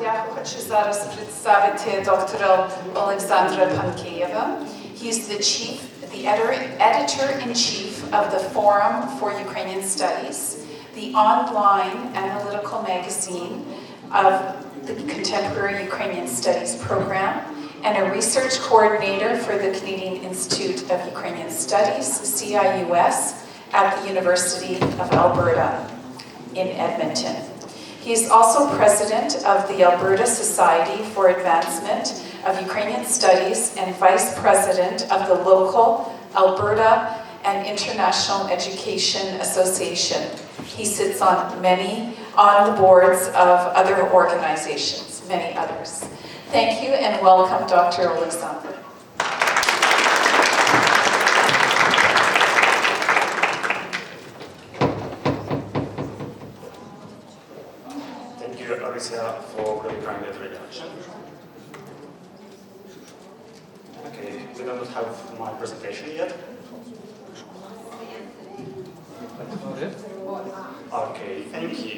Я хочу зараз представити доктора Олександра Панкієва. He's the editor-in-chief of the Forum for Ukrainian Studies, the online analytical magazine of the Contemporary Ukrainian Studies program, and a research coordinator for the Canadian Institute of Ukrainian Studies, CIUS, at the University of Alberta in Edmonton. He is also president of the Alberta Society for Advancement of Ukrainian Studies and vice president of the local Alberta and International Education Association. He sits on the boards of other organizations, many others. Thank you and welcome, Dr. Oleksandr. Thank you, Alicia, for very kind introduction. Okay, we don't have my presentation yet. Okay, thank you.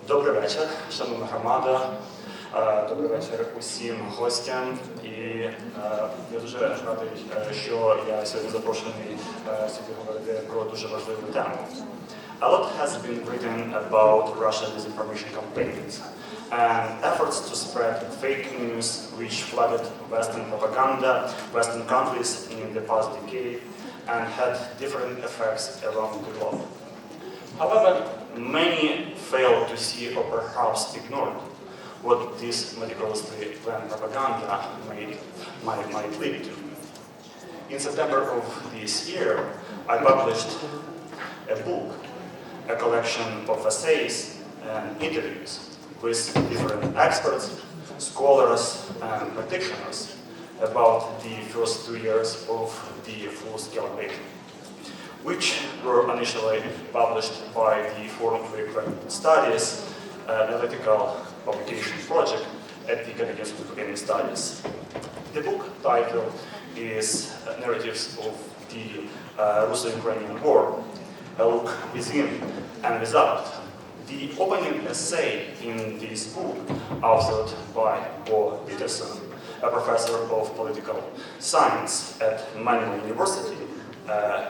Добрий вечір, шановна громада. Добрий вечір усім гостям. І я дуже радий, що я сьогодні запрошений сюди говорити про дуже важливу тему. A lot has been written about Russian disinformation campaigns and efforts to spread fake news which flooded Western propaganda, Western countries in the past decade and had different effects around the globe. However, many fail to see or perhaps ignored what this meticulously planned propaganda might lead to. In September of this year, I published a book, a collection of essays and interviews with different experts, scholars, and practitioners about the first 2 years of the full-scale invasion, which were initially published by the Forum for Ukrainian Studies analytical publication project at the Canadian Institute of Ukrainian Studies. The book title is Narratives of the Russo-Ukrainian War, a look within and without. The opening essay in this book, authored by Bo Peterson, a professor of political science at Malmö University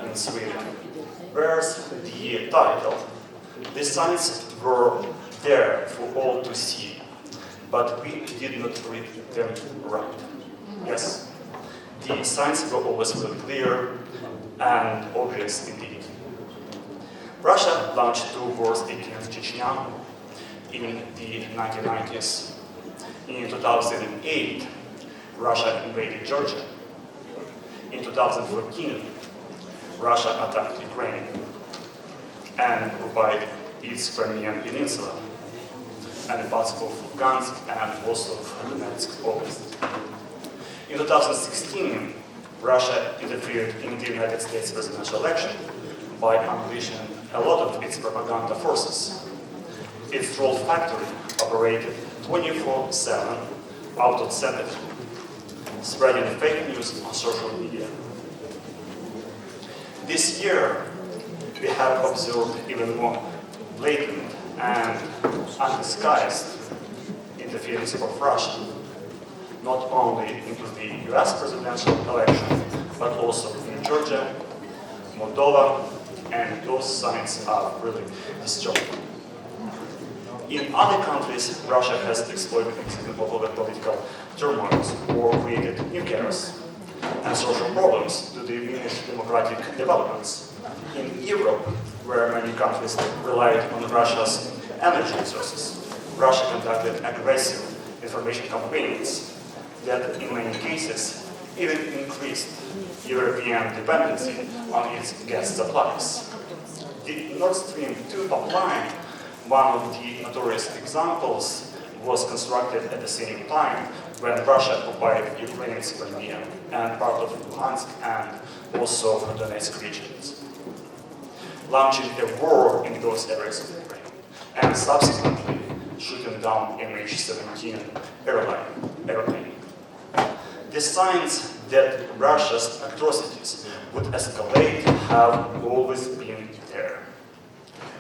in Sweden, bears the title, "The signs were there for all to see, but we did not read them right." Yes, the signs were always very clear and obvious indeed. Russia launched 2 wars against Chechnya in the 1990s. In 2008, Russia invaded Georgia. In 2014, Russia attacked Ukraine and occupied its Crimean Peninsula and parts of Lugansk and also Donetsk Oblast. In 2016, Russia interfered in the United States presidential election by unleashing a lot of its propaganda forces. Its troll factory operated 24/7 out of Senate, spreading fake news on social media. This year, we have observed even more blatant and undisguised interference of Russia, not only into the US presidential election, but also in Georgia, Moldova, and those signs are really disturbing. In other countries, Russia has exploited existing political turmoil or created new chaos and social problems to diminish democratic developments. In Europe, where many countries relied on Russia's energy resources, Russia conducted aggressive information campaigns that in many cases even increased European dependency on its gas supplies. The Nord Stream 2 pipeline, one of the notorious examples, was constructed at the same time when Russia occupied Ukraine's Crimea and part of Luhansk and also Donetsk regions, launching a war in those areas of Ukraine and subsequently shooting down MH17 airplane. The signs that Russia's atrocities would escalate have always been there.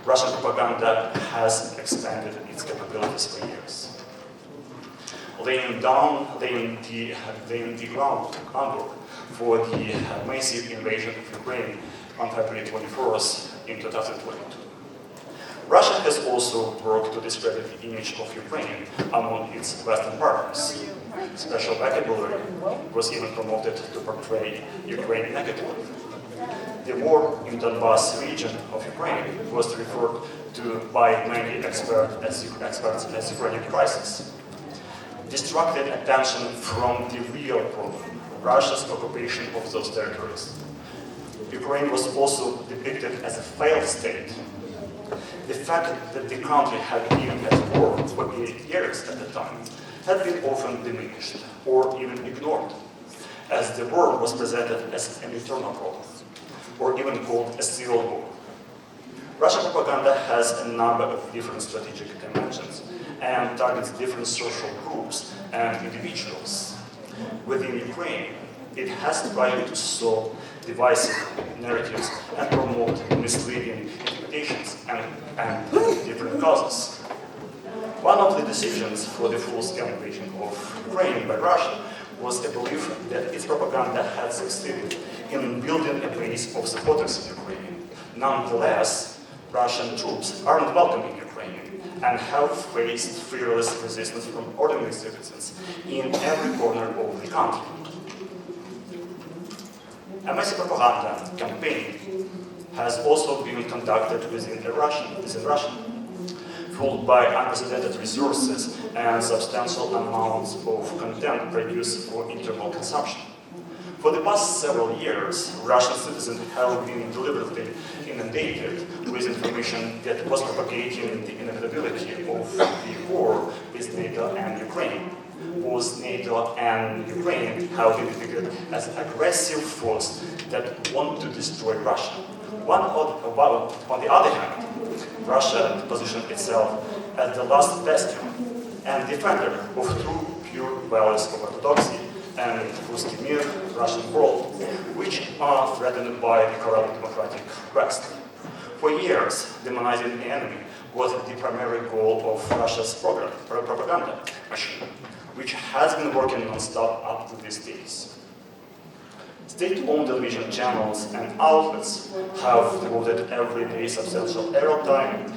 Russian propaganda has expanded its capabilities for years, laying the groundwork for the massive invasion of Ukraine on February 24th in 2022. Russia has also worked to discredit the image of Ukraine among its Western partners. Special vocabulary was even promoted to portray Ukraine negatively. The war in Donbas region of Ukraine was referred to by many experts as Ukrainian crisis. Distracted attention from the real problem, Russia's occupation of those territories. Ukraine was also depicted as a failed state. The fact that the country had been at war for 8 years at the time had been often diminished or even ignored, as the war was presented as an internal problem, or even called a civil war. Russian propaganda has a number of different strategic dimensions and targets different social groups and individuals. Within Ukraine, it has tried to sow divisive narratives and promote misleading interpretations and different causes. One of the decisions for the full-scale invasion of Ukraine by Russia was a belief that its propaganda had succeeded in building a base of supporters in Ukraine. Nonetheless, Russian troops aren't welcome in Ukraine and have faced fearless resistance from ordinary citizens in every corner of the country. A massive propaganda campaign has also been conducted within Russia, fueled by unprecedented resources and substantial amounts of content produced for internal consumption. For the past several years, Russian citizens have been deliberately inundated with information that was propagating the inevitability of the war with NATO and Ukraine. Both NATO and Ukraine have been depicted as aggressive forces that want to destroy Russia. On the other hand, Russia positioned itself as the last bastion and defender of true, pure values of orthodoxy and Ruski Mir, Russian world, which are threatened by the corrupt democratic West. For years, demonizing the enemy was the primary goal of Russia's propaganda machine, which has been working non-stop up to these days. State-owned television channels and outlets have devoted everyday substantial airtime,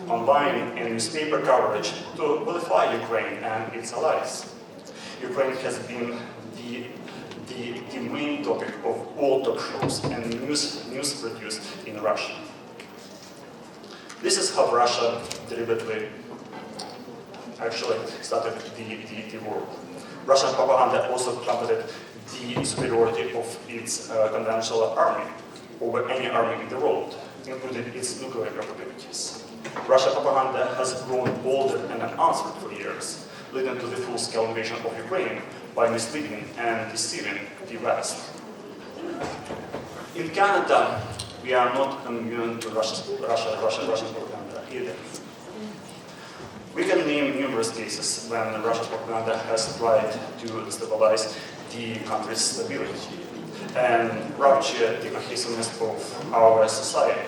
online and newspaper coverage to vilify Ukraine and its allies. Ukraine has been the main topic of all talk shows and news produced in Russia. This is how Russia deliberately actually started the war. Russian propaganda also trumpeted the superiority of its conventional army over any army in the world, including its nuclear capabilities. Russian propaganda has grown bolder and unanswered for years, leading to the full-scale invasion of Ukraine by misleading and deceiving the West. In Canada, we are not immune to Russian propaganda either. We can name numerous cases when Russian propaganda has tried to destabilize the country's stability and rupture the cohesiveness of our society.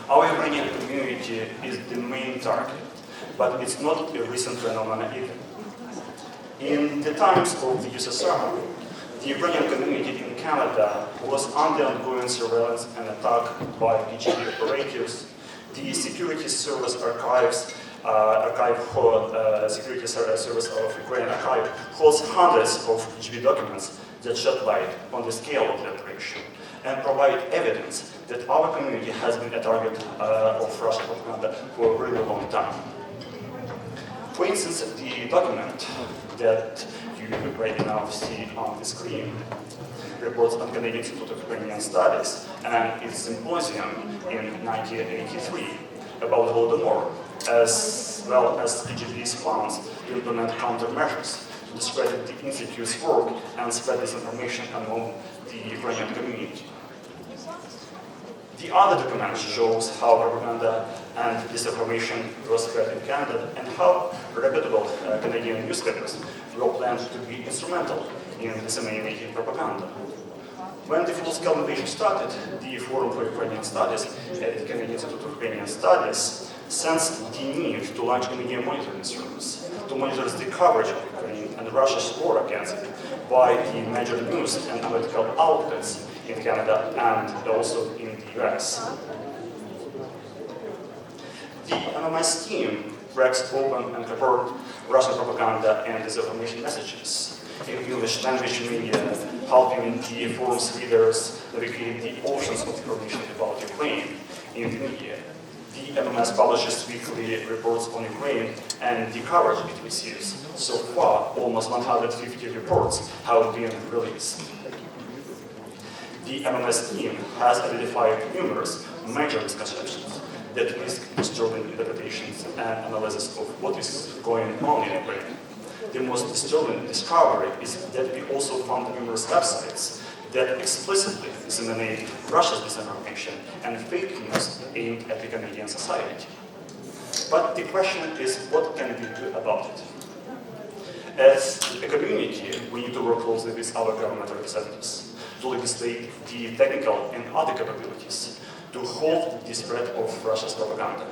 Our Ukrainian community is the main target, but it's not a recent phenomenon either. In the times of the USSR, the Ukrainian community in Canada was under ongoing surveillance and attack by KGB operatives. The Security Service Security Service of Ukraine archive holds hundreds of KGB documents that shed light on the scale of the operation and provide evidence that our community has been a target of Russian propaganda for a really long time. For instance, the document that you right now see on the screen reports on Canadian Institute of Ukrainian Studies and its symposium in 1983 about Holodomor, as well as KGB's plans to implement countermeasures to discredit the Institute's work and spread disinformation among the Ukrainian community. The other document shows how propaganda and disinformation was spread in Canada and how reputable Canadian newspapers were planned to be instrumental in disseminating propaganda. When the full-scale invasion started, the Forum for Ukrainian Studies at the Canadian Institute of Ukrainian Studies sensed the need to launch a media monitoring service to monitor the coverage of Ukraine and Russia's war against it by the major news and political outlets in Canada and also in the US. The MMS team tracks open and covert Russian propaganda and disinformation messages in English language media, helping the forum's readers navigate the oceans of information about Ukraine in the media. The MMS publishes weekly reports on Ukraine and the coverage it receives. So far, almost 150 reports have been released. The MMS team has identified numerous major misconceptions that risk disturbing interpretations and analysis of what is going on in Ukraine. The most disturbing discovery is that we also found numerous websites that explicitly disseminate Russia's disinformation and fake news aimed at the Canadian society. But the question is, what can we do about it? As a community, we need to work closely with our government representatives to legislate the technical and other capabilities to halt the spread of Russia's propaganda,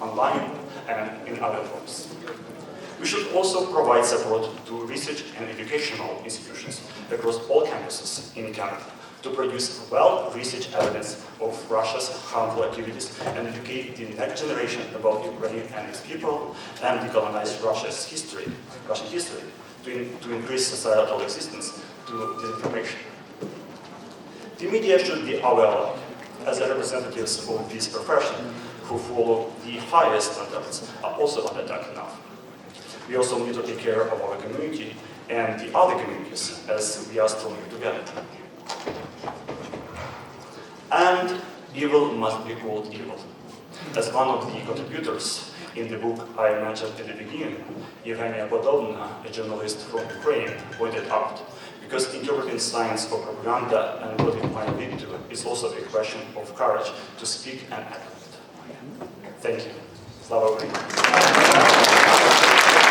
online and in other forms. We should also provide support to research and educational institutions across all campuses in Canada to produce well-researched evidence of Russia's harmful activities and educate the next generation about Ukraine and its people and decolonize Russian history to increase societal resistance to disinformation. The media should be our ally as representatives of this profession who follow the highest standards are also under attack now. We also need to take care of our community and the other communities as we are stronger together. And evil must be called evil. As one of the contributors in the book I mentioned at the beginning, Evgenia Podolna, a journalist from Ukraine, pointed out, because interpreting science for propaganda and what it might lead to is also a question of courage to speak and act. Thank you. Slava Ukraini.